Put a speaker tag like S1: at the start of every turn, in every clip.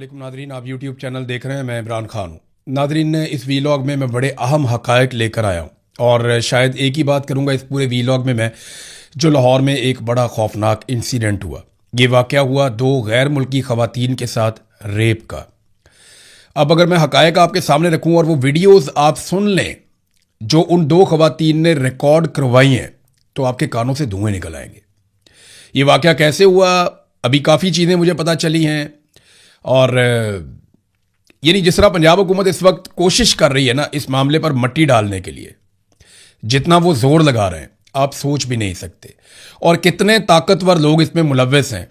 S1: अस्सलामुअलैकुम नादरीन, आप YouTube channel देख रहे हैं। मैं इमरान खान हूँ। नादरीन, इस वीलॉग में मैं बड़े अहम हक़ाइक़ लेकर आया हूँ और शायद एक ही बात करूँगा इस पूरे वीलॉग में मैं, जो लाहौर में एक बड़ा खौफनाक इंसिडेंट हुआ। ये वाक़या हुआ दो गैर मुल्की ख़वातीन के साथ रेप का। अब अगर मैं हक़ाइक़ आपके सामने रखूँ और वो वीडियोज़ आप सुन लें जो उन दो ख़वातीन ने रिकॉर्ड करवाई हैं, तो आपके कानों से धुएँ निकल आएंगे। ये वाक़या कैसे हुआ, अभी काफ़ी चीज़ें मुझे पता चली हैं। और यानी जिस तरह पंजाब हुकूमत इस वक्त कोशिश कर रही है ना इस मामले पर मट्टी डालने के लिए, जितना वो जोर लगा रहे हैं आप सोच भी नहीं सकते। और कितने ताकतवर लोग इसमें मुलव्वस हैं,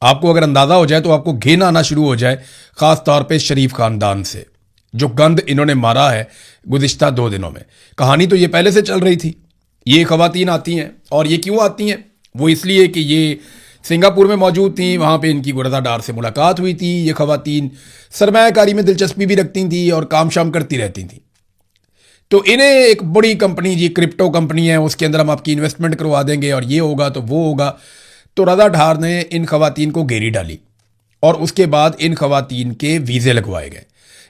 S1: आपको अगर अंदाज़ा हो जाए तो आपको घिन आना शुरू हो जाए, ख़ास तौर पे शरीफ ख़ानदान से। जो गंद इन्होंने मारा है गुज़िश्ता 2 दिनों में। कहानी तो ये पहले से चल रही थी। ये ख़वातीन आती हैं, और ये क्यों आती हैं? वो इसलिए कि ये सिंगापुर में मौजूद थी, वहाँ पे इनकी रज़ा डार से मुलाकात हुई थी। ये ख़वातीन सरमायाकारी में दिलचस्पी भी रखती थी और काम शाम करती रहती थी। तो इन्हें एक बड़ी कंपनी, जी क्रिप्टो कंपनी है, उसके अंदर हम आपकी इन्वेस्टमेंट करवा देंगे और ये होगा तो वो होगा। तो रज़ा डार ने इन ख़वातीन को घेरी डाली और उसके बाद इन ख़वातीन के वीज़े लगवाए गए।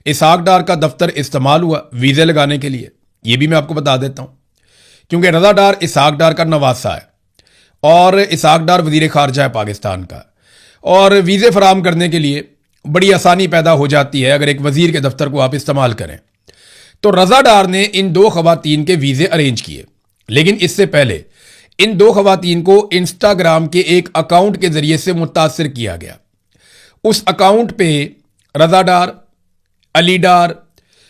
S1: इसहाक डार का दफ्तर इस्तेमाल हुआ वीज़े लगाने के लिए, ये भी मैं आपको बता देता हूँ, क्योंकि रज़ा डार इसहाक डार का नवासा है और इसहाक डार वज़ीर ख़ारजा है पाकिस्तान का। और वीज़े फराम करने के लिए बड़ी आसानी पैदा हो जाती है अगर एक वज़ीर के दफ्तर को आप इस्तेमाल करें। तो रज़ा डार ने इन दो ख़वातीन के वीज़े अरेंज किए, लेकिन इससे पहले इन दो ख़वातीन को इंस्टाग्राम के एक अकाउंट के ज़रिए से मुतासिर किया गया। उस अकाउंट पे रज़ा डार, अली डार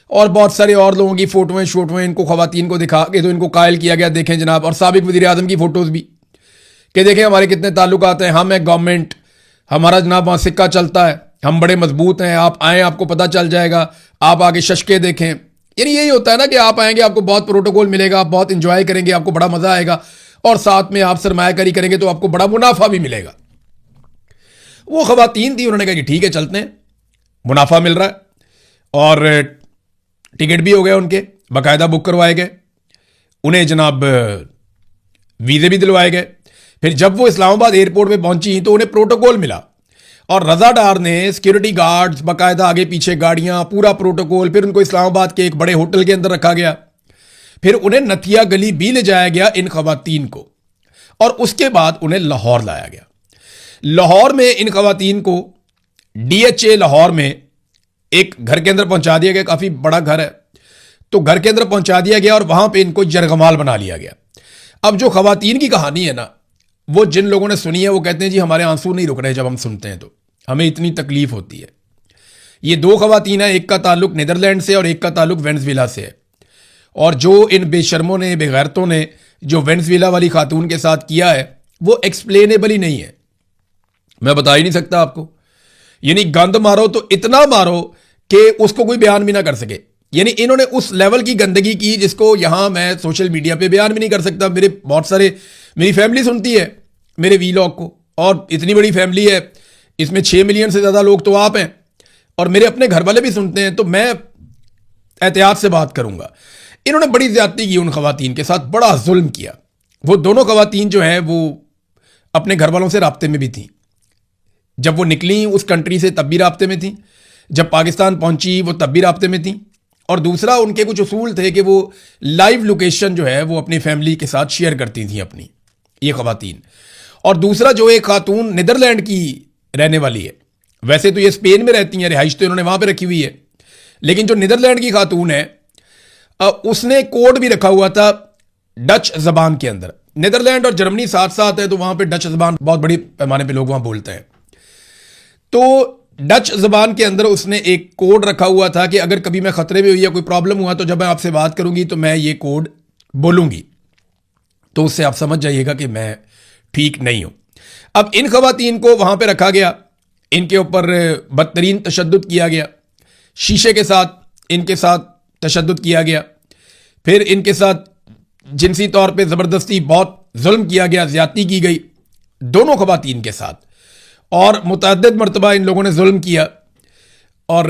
S1: और बहुत सारे और लोगों की फ़ोटोएँ इनको ख़वातीन को दिखा के तो इनको कायल किया गया, देखें जनाब। और साबिक़ वज़ीर आज़म की फ़ोटोज़ भी कि देखें हमारे कितने ताल्लुकात हैं, हम एक गवर्नमेंट, हमारा जनाब वहाँ सिक्का चलता है, हम बड़े मजबूत हैं, आप आएँ आपको पता चल जाएगा, आप आगे शशके देखें। यानी यही होता है ना कि आप आएंगे, आपको बहुत प्रोटोकॉल मिलेगा, आप बहुत इंजॉय करेंगे, आपको बड़ा मज़ा आएगा और साथ में आप सरमायाकारी करेंगे तो आपको बड़ा मुनाफा भी मिलेगा। वो ख़वातीन थी, उन्होंने कहा कि ठीक है चलते हैं, मुनाफा मिल रहा है। और टिकट भी हो गए उनके, बाकायदा बुक करवाए गए, उन्हें जनाब वीज़े भी दिलवाए गए। फिर जब वो इस्लामाबाद एयरपोर्ट पे पहुंची तो उन्हें प्रोटोकॉल मिला और रज़ा डार ने सिक्योरिटी गार्ड्स, बाकायदा आगे पीछे गाड़ियां, पूरा प्रोटोकॉल। फिर उनको इस्लामाबाद के एक बड़े होटल के अंदर रखा गया। फिर उन्हें नथिया गली भी ले जाया गया इन ख़वातीन को, और उसके बाद उन्हें लाहौर लाया गया। लाहौर में इन ख़वातीन को DHA लाहौर में एक घर के अंदर पहुंचा दिया गया, काफ़ी बड़ा घर है, तो घर के अंदर पहुंचा दिया गया और वहां पर इनको जरगमाल बना लिया गया। अब जो ख़वातीन की कहानी है ना, वो जिन लोगों ने सुनी है वो कहते हैं जी हमारे आंसू नहीं रुक रहे, जब हम सुनते हैं तो हमें इतनी तकलीफ होती है। ये दो ख़वातीन हैं, एक का ताल्लुक नीदरलैंड से और एक का ताल्लुक वेनेज़ुएला से है। और जो इन बेशर्मों ने, बेगैरतों ने जो वेनेज़ुएला वाली खातून के साथ किया है वो एक्सप्लेनेबल ही नहीं है, मैं बता ही नहीं सकता आपको। यानी गंद मारो तो इतना मारो कि उसको कोई बयान भी ना कर सके। यानी इन्होंने उस लेवल की गंदगी की जिसको यहां मैं सोशल मीडिया पे बयान भी नहीं कर सकता। मेरी फैमिली सुनती है मेरे वीलॉग को, और इतनी बड़ी फैमिली है, इसमें 6 मिलियन से ज़्यादा लोग तो आप हैं, और मेरे अपने घर वाले भी सुनते हैं, तो मैं एहतियात से बात करूंगा। इन्होंने बड़ी ज़्यादती की उन ख़वातीन के साथ, बड़ा जुल्म किया। वो दोनों ख़वातीन जो हैं वो अपने घर वालों से राब्ते में भी थी। जब वो निकली उस कंट्री से तब भी राब्ते में थी, जब पाकिस्तान पहुंची वो तब भी राब्ते में थी। और दूसरा, उनके कुछ उसूल थे कि वो लाइव लोकेशन जो है वो अपनी फैमिली के साथ शेयर करती थी अपनी, ये ख़वातीन। और दूसरा, जो एक खातून नीदरलैंड की रहने वाली है, वैसे तो ये स्पेन में रहती हैं, रिहाइश तो इन्होंने वहाँ पे रखी हुई है, लेकिन जो नीदरलैंड की खातून है उसने कोड भी रखा हुआ था डच ज़बान के अंदर। नीदरलैंड और जर्मनी साथ साथ है, तो वहाँ पे डच ज़बान बहुत बड़ी पैमाने पे लोग वहाँ बोलते हैं। तो डच ज़बान के अंदर उसने एक कोड रखा हुआ था कि अगर कभी मैं ख़तरे में हुई या कोई प्रॉब्लम हुआ तो जब मैं आपसे बात करूंगी तो मैं ये कोड बोलूंगी, तो उससे आप समझ जाइएगा कि मैं ठीक नहीं हूं। अब इन ख़वातीन को वहां पे रखा गया, इनके ऊपर बदतरीन तशद्दुद किया गया, शीशे के साथ इनके साथ तशद्दुद किया गया। फिर इनके साथ जिनसी तौर पे ज़बरदस्ती बहुत जुल्म किया गया, ज़्यादती की गई दोनों ख़वातीन के साथ, और मुतअद्दिद मरतबा इन लोगों ने जुल्म किया। और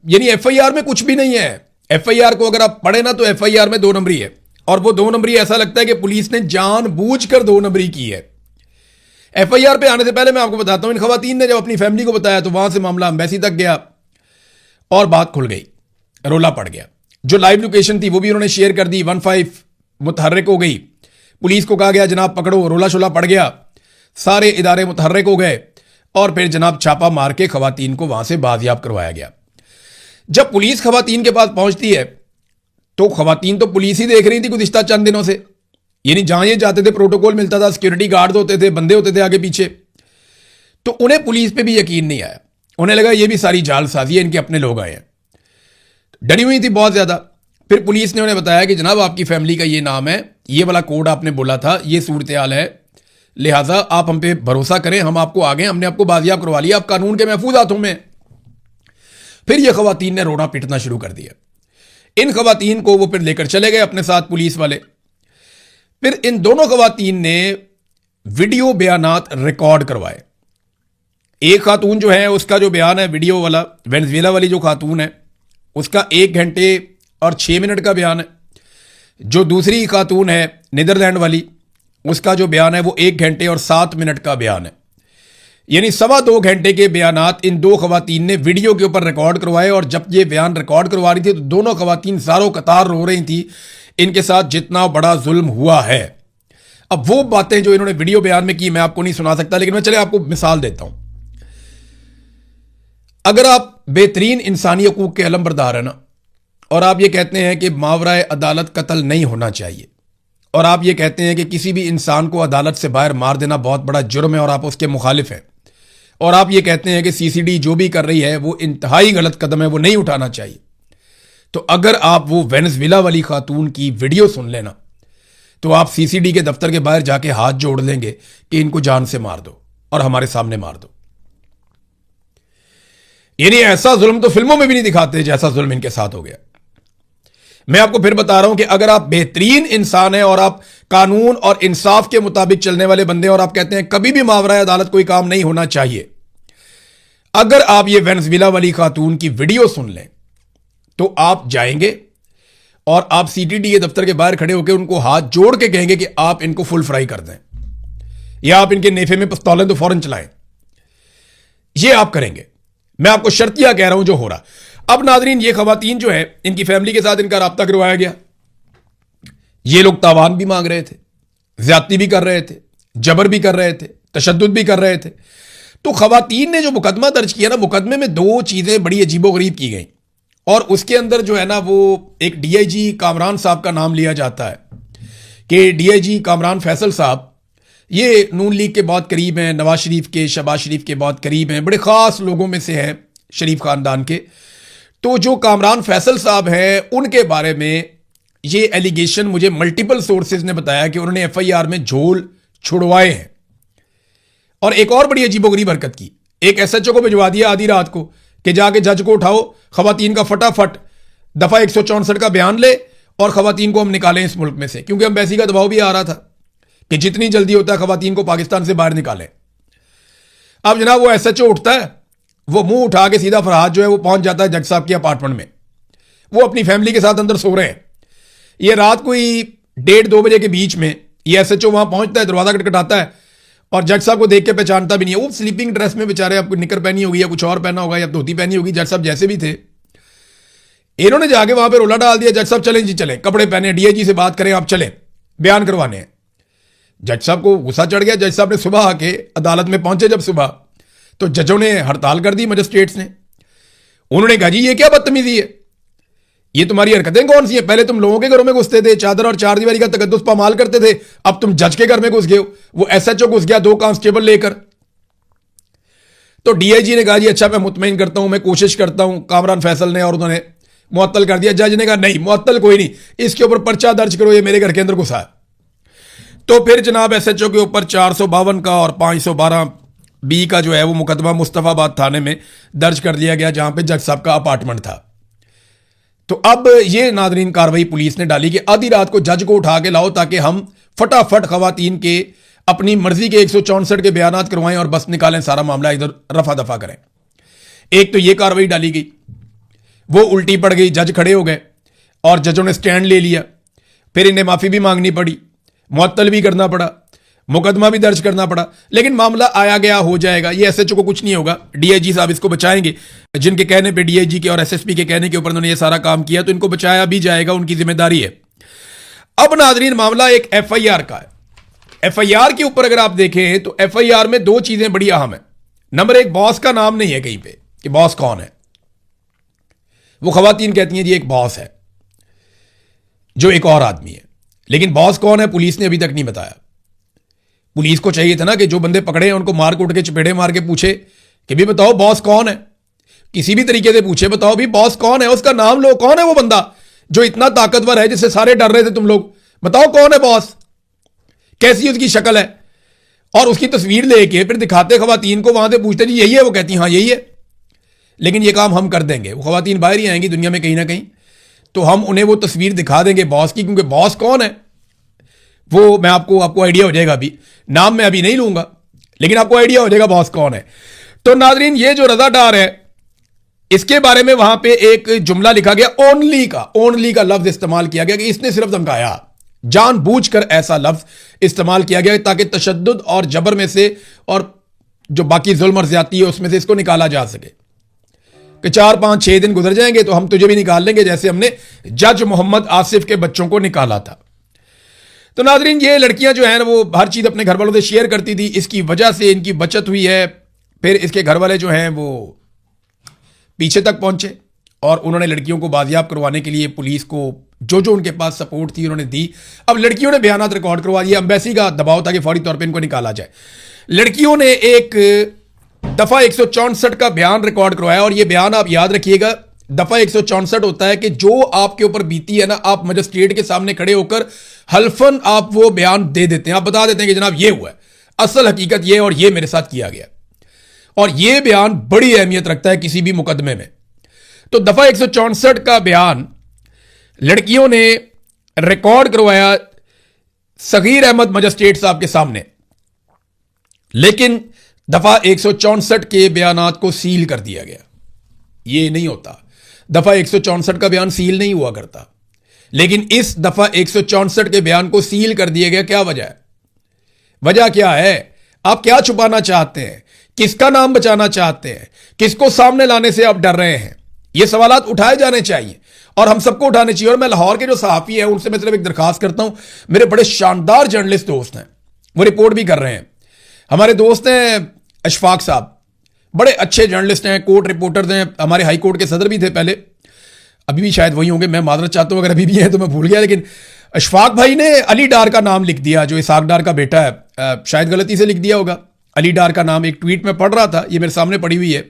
S1: यानी FIR में कुछ भी नहीं है। FIR को अगर आप पढ़े ना तो FIR में 2 नंबरी है, और वो 2 नंबरी ऐसा लगता है कि पुलिस ने जानबूझकर 2 नंबरी की है। FIR पे आने से पहले मैं आपको बताता हूं, इन ख़वातीन ने जब अपनी फैमिली को बताया तो वहां से मामला एम्बेसी तक गया, और बात खुल गई, रोला पड़ गया। जो लाइव लोकेशन थी वो भी उन्होंने शेयर कर दी, 15 मुतहर्रिक हो गई। पुलिस को कहा गया जनाब पकड़ो, रोला शोला पड़ गया, सारे इदारे मुतहर्रिक हो गए और फिर जनाब छापा मार के खवातीन को वहां से बाजियाब करवाया गया। जब पुलिस खवातीन के पास पहुंचती है तो खवातीन तो पुलिस ही देख रही थी गुज़िश्ता चंद दिनों से, यानी जहां ये जाते थे प्रोटोकॉल मिलता था, सिक्योरिटी गार्ड होते थे, बंदे होते थे आगे पीछे, तो उन्हें पुलिस पे भी यकीन नहीं आया। उन्हें लगा ये भी सारी जालसाजी है, इनके अपने लोग आए हैं। डरी हुई थी बहुत ज्यादा। फिर पुलिस ने उन्हें बताया कि जनाब आपकी फैमिली का ये नाम है, ये वाला कोड आपने बोला था, ये सूरत हाल है, लिहाजा आप हम पे भरोसा करें, हम आपको आ गए, हमने आपको बाजियाब करवा लिया, आप कानून के महफूज हाथों में। फिर ये खवातीन ने रोना पीटना शुरू कर दिया। इन खवातीन को वो फिर लेकर चले गए अपने साथ पुलिस वाले। फिर इन दोनों खवातीन ने वीडियो बयानात रिकॉर्ड करवाए। एक खातून जो है उसका जो बयान है वीडियो वाला, वेनेजुएला वाली जो खातून है उसका 1 घंटे और 6 मिनट का बयान है। जो दूसरी खातून है नीदरलैंड वाली, उसका जो बयान है वो 1 घंटे और 7 मिनट का बयान है। यानी 2.25 घंटे के बयानात इन दो खवातीन ने वीडियो के ऊपर रिकॉर्ड करवाए। और जब ये बयान रिकॉर्ड करवा रही थी तो दोनों खवातीन ज़ारो कतार रो रही थी, इनके साथ जितना बड़ा जुल्म हुआ है। अब वो बातें जो इन्होंने वीडियो बयान में की मैं आपको नहीं सुना सकता, लेकिन मैं चले आपको मिसाल देता हूं। अगर आप बेहतरीन इंसानी हकूक के अलमबरदार है ना, और आप ये कहते हैं कि मावराए अदालत कत्ल नहीं होना चाहिए, और आप ये कहते हैं कि किसी भी इंसान को अदालत से बाहर मार देना बहुत बड़ा जुर्म है और आप उसके मुखालिफ हैं, और आप ये कहते हैं कि सीसीडी जो भी कर रही है वो इंतहाई गलत कदम है, वो नहीं उठाना चाहिए, तो अगर आप वो वेनेजुएला वाली खातून की वीडियो सुन लेना तो आप सीसीडी के दफ्तर के बाहर जाके हाथ जोड़ लेंगे कि इनको जान से मार दो और हमारे सामने मार दो। यानी ऐसा जुल्म तो फिल्मों में भी नहीं दिखाते जैसा जुल्म इनके साथ हो गया। मैं आपको फिर बता रहा हूं कि अगर आप बेहतरीन इंसान हैं और आप कानून और इंसाफ के मुताबिक चलने वाले बंदे हैं और आप कहते हैं कभी भी मावराए अदालत कोई काम नहीं होना चाहिए, अगर आप ये वेनेजुएला वाली खातून की वीडियो सुन लें तो आप जाएंगे और आप सीटीडी के दफ्तर के बाहर खड़े होकर उनको हाथ जोड़ के कहेंगे कि आप इनको फुल फ्राई कर दें या आप इनके नेफे में पिस्तौलें तो फौरन चलाएं। ये आप करेंगे, मैं आपको शर्तिया कह रहा हूं जो हो रहा। अब नाजरीन, ये खवातीन जो है इनकी फैमिली के साथ इनका राब्ता करवाया गया। ये लोग तावान भी मांग रहे थे, ज्यादती भी कर रहे थे, जबर भी कर रहे थे, तशद्दुद भी कर रहे थे। तो खवातीन ने जो मुकदमा दर्ज किया ना, मुकदमे में 2 चीजें बड़ी अजीबोगरीब की गई और उसके अंदर जो है ना वो एक डीआईजी कामरान साहब का नाम लिया जाता है कि डीआईजी कामरान फैसल साहब ये नून लीग के बहुत करीब हैं, नवाज शरीफ के, शहबाज शरीफ के बहुत करीब हैं, बड़े ख़ास लोगों में से हैं शरीफ ख़ानदान के। तो जो कामरान फैसल साहब हैं उनके बारे में ये एलिगेशन मुझे मल्टीपल सोर्सेज ने बताया कि उन्होंने एफआईआर में झोल छुड़वाए हैं। और एक और बड़ी अजीबोगरीब हरकत की, एक एसएचओ को भिजवा दिया आधी रात को कि जाके जज को उठाओ, खवातीन का फटाफट दफा 164 का बयान ले और खवातीन को हम निकालें इस मुल्क में से, क्योंकि एम्बेसी का दबाव भी आ रहा था कि जितनी जल्दी होता है खवातीन को पाकिस्तान से बाहर निकालें। अब जनाब वो एसएचओ उठता है, वो मुंह उठा के सीधा फरहाद जो है वो पहुंच जाता है जज साहब के अपार्टमेंट में। वो अपनी फैमिली के साथ अंदर सो रहे हैं। ये रात कोई 1:30-2 बजे के बीच में ये एसएचओ वहां पहुंचता है, दरवाजा खटखटाता है और जज साहब को देख के पहचानता भी नहीं है। वो स्लीपिंग ड्रेस में बेचारे, आपको निकर पहनी होगी या कुछ और पहना होगा या धोती पहनी होगी, जज साहब जैसे भी थे। इन्होंने जाके वहां पे रोला डाल दिया, जज साहब चलें जी चलें, कपड़े पहने, डीआईजी से बात करें, आप चलें बयान करवाने हैं। जज साहब को गुस्सा चढ़ गया। जज साहब ने सुबह आके अदालत में पहुंचे जब सुबह, तो जजों ने हड़ताल कर दी, मजिस्ट्रेट्स ने। उन्होंने कहा जी ये क्या बदतमीजी है, ये तुम्हारी हरकतें कौन सी हैं? पहले तुम लोगों के घरों में घुसते थे, चादर और चारदीवारी का तकद्दुस पामाल करते थे, अब तुम जज के घर में घुस गए हो। वो एसएचओ घुस गया 2 कांस्टेबल लेकर। तो डीआईजी ने कहा जी अच्छा मैं मुतमईन करता हूं, मैं कोशिश करता हूं, कामरान फैसल ने, और उन्होंने मुअत्तल कर दिया। जज ने कहा नहीं मुअत्तल कोई नहीं, इसके ऊपर पर्चा दर्ज करो, ये मेरे घर के अंदर घुसा है। तो फिर जनाब एसएचओ के ऊपर 452 का और 512B का जो है वो मुकदमा मुस्तफाबाद थाने में दर्ज कर लिया गया, जहां पे जज साहब का अपार्टमेंट था। तो अब ये नादरीन कार्रवाई पुलिस ने डाली कि आधी रात को जज को उठा के लाओ ताकि हम फटाफट खवातीन के अपनी मर्जी के 164 के बयानात करवाएं और बस निकालें, सारा मामला इधर रफा दफा करें। एक तो ये कार्रवाई डाली गई, वो उल्टी पड़ गई, जज खड़े हो गए और जजों ने स्टैंड ले लिया। फिर इन्हें माफी भी मांगनी पड़ी, मुअत्तल भी करना पड़ा। मुकदमा भी दर्ज करना पड़ा, लेकिन मामला आया गया, हो जाएगा। ये एसएचओ को कुछ नहीं होगा, डीआईजी साहब इसको बचाएंगे। जिनके कहने पे, डीआईजी के और एसएसपी के कहने के ऊपर उन्होंने ये सारा काम किया, तो इनको बचाया भी जाएगा, उनकी जिम्मेदारी है। अब नाजरीन, मामला एक एफआईआर का है। एफआईआर के ऊपर अगर आप देखें तो एफआईआर में दो चीजें बड़ी अहम है। नंबर एक, बॉस का नाम नहीं है कहीं पे कि बॉस कौन है। वो खवातीन कहती हैं जी एक बॉस है जो एक और आदमी है, लेकिन बॉस कौन है पुलिस ने अभी तक नहीं बताया। पुलिस को चाहिए था ना कि जो बंदे पकड़े हैं उनको मार कूट के चपेड़े मार के पूछे कि भी बताओ बॉस कौन है, किसी भी तरीके से पूछे, बताओ भी बॉस कौन है, उसका नाम लो, कौन है वो बंदा जो इतना ताकतवर है जिससे सारे डर रहे थे तुम लोग, बताओ कौन है बॉस, कैसी उसकी शक्ल है, और उसकी तस्वीर लेके फिर दिखाते खवातीन को, वहां से पूछते जी यही है, वो कहती हाँ यही है, लेकिन ये काम हम कर देंगे। वो खवातीन बाहर ही आएंगी दुनिया में कहीं ना कहीं, तो हम उन्हें वो तस्वीर दिखा देंगे बॉस की, क्योंकि बॉस कौन है वो मैं आपको आइडिया हो जाएगा। अभी नाम मैं अभी नहीं लूंगा, लेकिन आपको आइडिया हो जाएगा बॉस कौन है। तो नाजरीन, ये जो रजा डार है, इसके बारे में वहां पे एक जुमला लिखा गया, ओनली का लफ्ज इस्तेमाल किया गया कि इसने सिर्फ धमकाया, जानबूझकर ऐसा लफ्ज इस्तेमाल किया गया ताकि तशद्दुद और जबर में से और जो बाकी जुल्म और ज्यादती है उसमें से इसको निकाला जा सके कि 4, 5, 6 दिन गुजर जाएंगे तो हम तुझे भी निकाल लेंगे, जैसे हमने जज मोहम्मद आसिफ के बच्चों को निकाला था। तो नाजरीन, ये लड़कियां जो है ना वो हर चीज अपने घर वालों से शेयर करती थी, इसकी वजह से इनकी बचत हुई है। फिर इसके घर वाले जो हैं वो पीछे तक पहुंचे और उन्होंने लड़कियों को बाजियाब करवाने के लिए पुलिस को जो जो उनके पास सपोर्ट थी उन्होंने दी। अब लड़कियों ने बयानात रिकॉर्ड करवा दिए, एम्बेसी का दबाव था कि फौरी तौर पे इनको निकाला जाए। लड़कियों ने एक दफा 164 का बयान रिकॉर्ड करवाया, और ये बयान आप याद रखिएगा, दफा 164 होता है कि जो आपके ऊपर बीती है ना, आप मजिस्ट्रेट के सामने खड़े होकर हल्फन आप वो बयान दे देते हैं, आप बता देते हैं कि जनाब ये हुआ है, असल हकीकत ये और ये मेरे साथ किया गया, और ये बयान बड़ी अहमियत रखता है किसी भी मुकदमे में। तो दफा 164 का बयान लड़कियों ने रिकॉर्ड करवाया सगीर अहमद मजिस्ट्रेट साहब के सामने, लेकिन दफा 164 के बयानात को सील कर दिया गया। ये नहीं होता, दफा 164 का बयान सील नहीं हुआ करता, लेकिन इस दफा 164 के बयान को सील कर दिया गया। क्या वजह है? वजह क्या है? आप क्या छुपाना चाहते हैं? किसका नाम बचाना चाहते हैं? किसको सामने लाने से आप डर रहे हैं? ये सवालात उठाए जाने चाहिए और हम सबको उठाने चाहिए। और मैं लाहौर के जो सहाफ़ी हैं उनसे मैं सिर्फ एक दरखास्त करता हूं, मेरे बड़े शानदार जर्नलिस्ट दोस्त हैं, वो रिपोर्ट भी कर रहे हैं। हमारे दोस्त हैं अशफाक साहब, बड़े अच्छे जर्नलिस्ट हैं, कोर्ट रिपोर्टर हैं, हमारे हाई कोर्ट के सदर भी थे पहले, अभी भी शायद वही होंगे, मैं माजरत चाहता हूं अगर अभी भी है तो मैं भूल गया। लेकिन अशफाक भाई ने अली डार का नाम लिख दिया, जो इसाक डार का बेटा है, शायद गलती से लिख दिया होगा अली डार का नाम। एक ट्वीट में पढ़ रहा था, ये मेरे सामने पड़ी हुई है,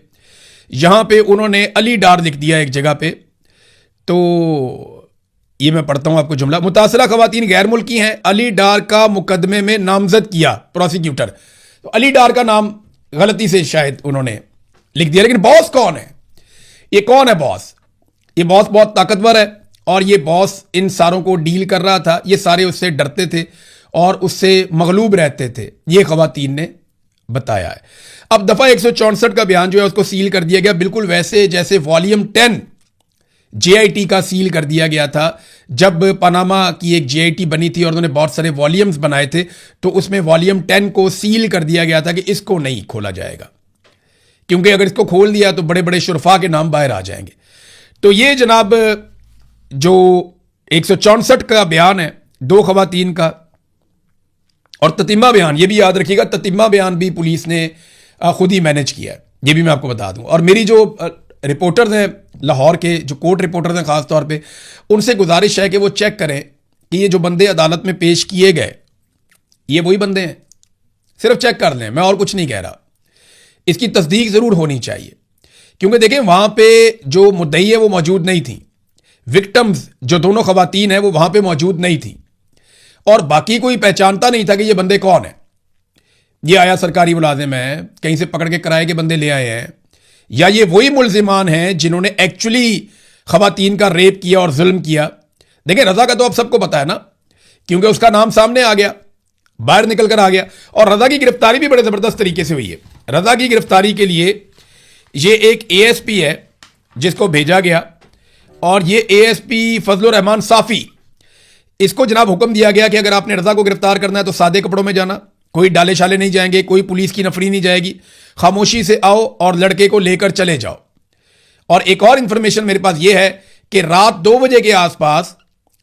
S1: यहां पे उन्होंने अली डार लिख दिया एक जगह पे। तो ये मैं पढ़ता हूं आपको जुमला, मुतासरा खवातीन गैर मुल्की हैं, अली डार का मुकदमे में नामजद किया प्रोसिक्यूटर। तो अली डार का नाम गलती से शायद उन्होंने लिख दिया, लेकिन बॉस कौन है? ये कौन है बॉस? ये बॉस बहुत ताकतवर है और ये बॉस इन सारों को डील कर रहा था। ये सारे उससे डरते थे और उससे मगलूब रहते थे, ये खवातीन ने बताया है। अब दफा 164 का बयान जो है उसको सील कर दिया गया, बिल्कुल वैसे जैसे वॉल्यूम 10 जेआईटी का सील कर दिया गया था। जब पनामा की एक जेआईटी बनी थी और उन्होंने बहुत सारे वॉल्यूम्स बनाए थे, तो उसमें वॉल्यूम 10 को सील कर दिया गया था कि इसको नहीं खोला जाएगा, क्योंकि अगर इसको खोल दिया तो बड़े बड़े शुरफा के नाम बाहर आ जाएंगे। तो ये जनाब जो 164 का बयान है, दो खवातीन का, और ततिम्मा बयान, ये भी याद रखिएगा, ततिम्मा बयान भी पुलिस ने खुद ही मैनेज किया है, ये भी मैं आपको बता दूं। और मेरी जो रिपोर्टर्स हैं लाहौर के, जो कोर्ट रिपोर्टर्स हैं खास तौर पे, उनसे गुजारिश है कि वो चेक करें कि ये जो बंदे अदालत में पेश किए गए ये वही बंदे हैं, सिर्फ चेक कर लें, मैं और कुछ नहीं कह रहा। इसकी तस्दीक जरूर होनी चाहिए, क्योंकि देखें वहां पे जो मुद्दई है वो मौजूद नहीं थी, विक्टिम्स जो दोनों खवातीन हैं वो वहां पे मौजूद नहीं थी, और बाकी कोई पहचानता नहीं था कि ये बंदे कौन है। ये आया सरकारी मुलाजिम है, कहीं से पकड़ के किराए के बंदे ले आए हैं, या ये वही मुल्जिमान हैं जिन्होंने एक्चुअली खवातीन का रेप किया और जुल्म किया। देखिए रजा का तो अब सबको पता है ना, क्योंकि उसका नाम सामने आ गया, बाहर निकल कर आ गया, और रजा की गिरफ्तारी भी बड़े जबरदस्त तरीके से हुई है। रजा की गिरफ्तारी के लिए ये एक एएसपी है जिसको भेजा गया, और ये एएसपी फजलुर रहमान साफी, इसको जनाब हुक्म दिया गया कि अगर आपने रजा को गिरफ्तार करना है तो सादे कपड़ों में जाना, कोई डाले शाले नहीं जाएंगे, कोई पुलिस की नफरी नहीं जाएगी। खामोशी से आओ और लड़के को लेकर चले जाओ। और एक और इंफॉर्मेशन मेरे पास यह है कि रात 2 बजे के आसपास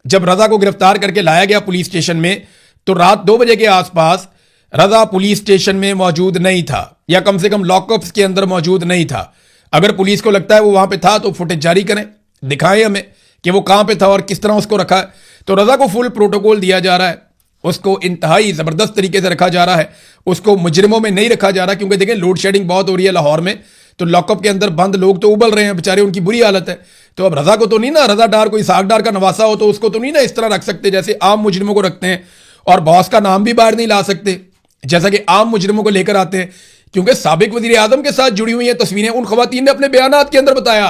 S1: जब रजा को गिरफ्तार करके लाया गया पुलिस स्टेशन में, तो रात 2 बजे के आसपास रजा पुलिस स्टेशन में मौजूद नहीं था, या कम से कम लॉकअप्स के अंदर मौजूद नहीं था। अगर पुलिस को लगता है वो वहां पे था तो फुटेज जारी करें, दिखाएं हमें कि वो कहां पे था और किस तरह उसको रखा है। तो रजा को फुल प्रोटोकॉल दिया जा रहा है, उसको इंतहाई जबरदस्त तरीके से रखा जा रहा है, उसको मुजरिमों में नहीं रखा जा रहा। क्योंकि देखें लोड शेडिंग बहुत हो रही है लाहौर में, तो लॉकअप के अंदर बंद लोग तो उबल रहे हैं बेचारे, उनकी बुरी हालत है। तो अब रजा को तो नहीं ना, रजा डार कोई साग डार का नवासा हो तो उसको तो नहीं ना इस तरह रख सकते जैसे आम मुजरिमों को रखते हैं, और बॉस का नाम भी बाहर नहीं ला सकते जैसा कि आम मुजरिमों को लेकर आते हैं। क्योंकि साबिक वजीर आजम के साथ जुड़ी हुई हैं तस्वीरें, उन खवातीन ने अपने बयानात के अंदर बताया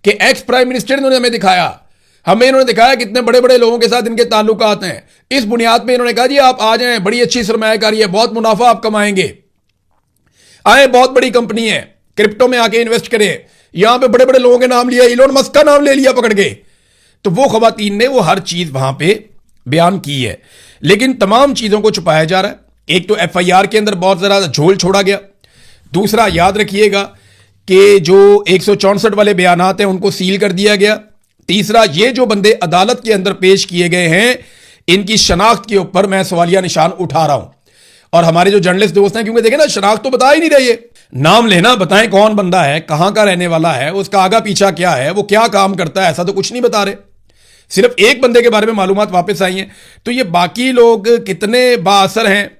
S1: कि एक्स प्राइम मिनिस्टर ने हमें दिखाया, हमें इन्होंने दिखाया कितने बड़े बड़े लोगों के साथ इनके ताल्लुकात हैं। इस बुनियाद पे इन्होंने कहा जी आप आ जाएं, बड़ी अच्छी सरमायाकारी है, बहुत मुनाफा आप कमाएंगे, आए, बहुत बड़ी कंपनी है, क्रिप्टो में आके इन्वेस्ट करें। यहां पे बड़े बड़े लोगों के नाम लिया, इलोन मस्क का नाम ले लिया पकड़ के। तो वो खवातीन ने वो हर चीज वहां पे बयान की है, लेकिन तमाम चीजों को छुपाया जा रहा है। एक तो एफआईआर के अंदर बहुत ज्यादा झोल छोड़ा गया, दूसरा याद रखिएगा कि जो 164 वाले बयानात हैं उनको सील कर दिया गया, तीसरा ये जो बंदे अदालत के अंदर पेश किए गए हैं इनकी शनाख्त के ऊपर मैं सवालिया निशान उठा रहा हूं। और हमारे जो जर्नलिस्ट दोस्त हैं, क्योंकि देखें ना शनाख्त तो बता ही नहीं रही है, नाम लेना, बताएं कौन बंदा है, कहां का रहने वाला है, उसका आगा पीछा क्या है, वो क्या काम करता है, ऐसा तो कुछ नहीं बता रहे। सिर्फ एक बंदे के बारे में मालूमात वापस आई हैं। तो ये बाकी लोग कितने बाअसर हैं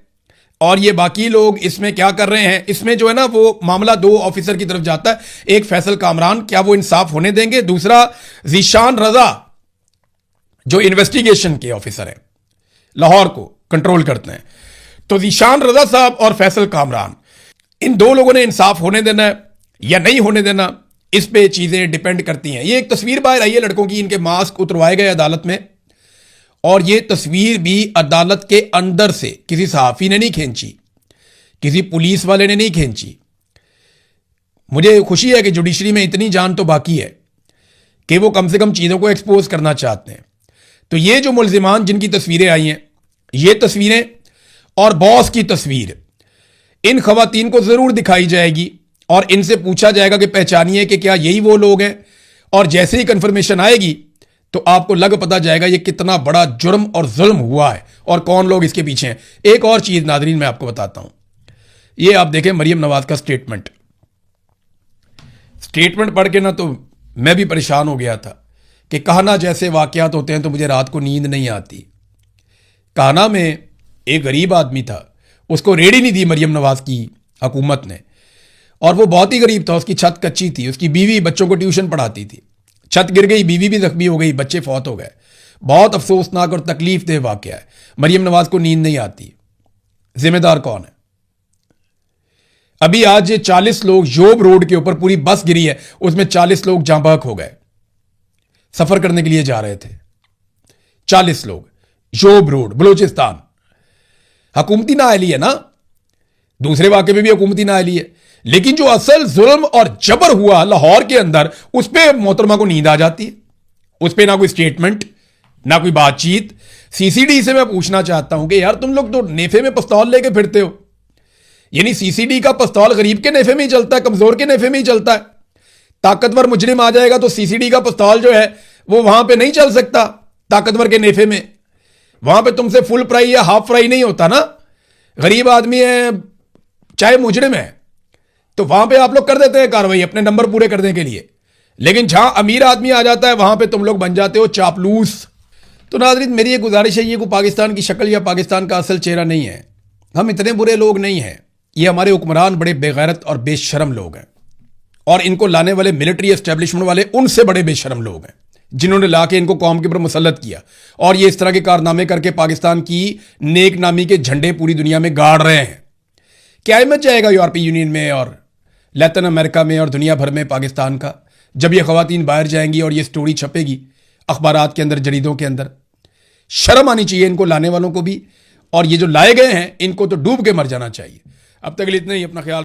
S1: और ये बाकी लोग इसमें क्या कर रहे हैं, इसमें जो है ना वो मामला 2 ऑफिसर की तरफ जाता है। एक फैसल कामरान, क्या वो इंसाफ होने देंगे? दूसरा जीशान रजा जो इन्वेस्टिगेशन के ऑफिसर हैं, लाहौर को कंट्रोल करते हैं। तो जीशान रजा साहब और फैसल कामरान, इन 2 लोगों ने इंसाफ होने देना है या नहीं होने देना, इस पे चीजें डिपेंड करती हैं। ये एक तस्वीर बाहर आई है लड़कों की, इनके मास्क उतरवाए गए अदालत में, और ये तस्वीर भी अदालत के अंदर से किसी सहाफी ने नहीं खींची, किसी पुलिस वाले ने नहीं खींची। मुझे खुशी है कि जुडिशरी में इतनी जान तो बाकी है कि वो कम से कम चीजों को एक्सपोज करना चाहते हैं। तो ये जो मुल्जिमान जिनकी तस्वीरें आई हैं, ये तस्वीरें और बॉस की तस्वीर इन खवातीन को जरूर दिखाई जाएगी और इनसे पूछा जाएगा कि पहचानिए कि क्या यही वो लोग हैं। और जैसे ही कंफर्मेशन आएगी तो आपको लग पता जाएगा ये कितना बड़ा जुर्म और जुल्म हुआ है और कौन लोग इसके पीछे हैं। एक और चीज नादरीन मैं आपको बताता हूं, ये आप देखें मरियम नवाज का स्टेटमेंट पढ़ के ना तो मैं भी परेशान हो गया था कि कहना जैसे वाकयात होते हैं तो मुझे रात को नींद नहीं आती। कहना में एक गरीब आदमी था, उसको रेडी नहीं दी मरियम नवाज की हुकूमत ने, और वो बहुत ही गरीब था, उसकी छत कच्ची थी, उसकी बीवी बच्चों को ट्यूशन पढ़ाती थी, छत गिर गई, बीवी भी जख्मी हो गई, बच्चे फौत हो गए। बहुत अफसोसनाक और तकलीफ देह वाकया है। मरियम नवाज को नींद नहीं आती, जिम्मेदार कौन है? अभी आज 40 लोग योब रोड के ऊपर पूरी बस गिरी है, उसमें 40 लोग जाँ बहक हो गए, सफर करने के लिए जा रहे थे 40 लोग, योब रोड बलूचिस्तान। हुकूमती नाअहली है ना, दूसरे वाक़े में भी हुकूमती नाअहली है, लेकिन जो असल जुल्म और जबर हुआ लाहौर के अंदर, उस पर मोहतरमा को नींद आ जाती है, उस पर ना कोई स्टेटमेंट ना कोई बातचीत। सीसीडी से मैं पूछना चाहता हूं कि यार तुम लोग तो नेफे में पिस्तौल लेके फिरते हो, यानी सीसीडी का पिस्तौल गरीब के नेफे में ही चलता है, कमजोर के नेफे में ही चलता है। ताकतवर मुजरिम आ जाएगा तो सीसीडी का पिस्तौल जो है वो वहां पे नहीं चल सकता ताकतवर के नेफे में, वहां पे तुमसे फुल फ्राई या हाफ फ्राई नहीं होता ना। गरीब आदमी है चाहे मुजरिम है तो वहां पे आप लोग कर देते हैं कार्रवाई अपने नंबर पूरे करने के लिए, लेकिन जहां अमीर आदमी आ जाता है वहां पे तुम लोग बन जाते हो चापलूस। तो नाज़रीन मेरी एक गुजारिश है, ये कोई पाकिस्तान की शक्ल या पाकिस्तान का असल चेहरा नहीं है, हम इतने बुरे लोग नहीं हैं। ये हमारे हुक्मरान बड़े बेगैरत और बेशरम लोग हैं, और इनको लाने वाले मिलिट्री एस्टेब्लिशमेंट वाले उनसे बड़े बेशरम लोग हैं जिन्होंने लाके इनको कौम के ऊपर मुसल्लत किया, और ये इस तरह के कारनामे करके पाकिस्तान की नेक नामी के झंडे पूरी दुनिया में गाड़ रहे हैं। क्या हिम्मत जाएगा यूरोपीय यूनियन में और लैटिन अमेरिका में और दुनिया भर में पाकिस्तान का, जब ये खवातीन बाहर जाएंगी और ये स्टोरी छपेगी अखबारात के अंदर, जरीदों के अंदर। शर्म आनी चाहिए इनको लाने वालों को भी, और ये जो लाए गए हैं इनको तो डूब के मर जाना चाहिए। अब तक के लिए इतना ही, अपना ख्याल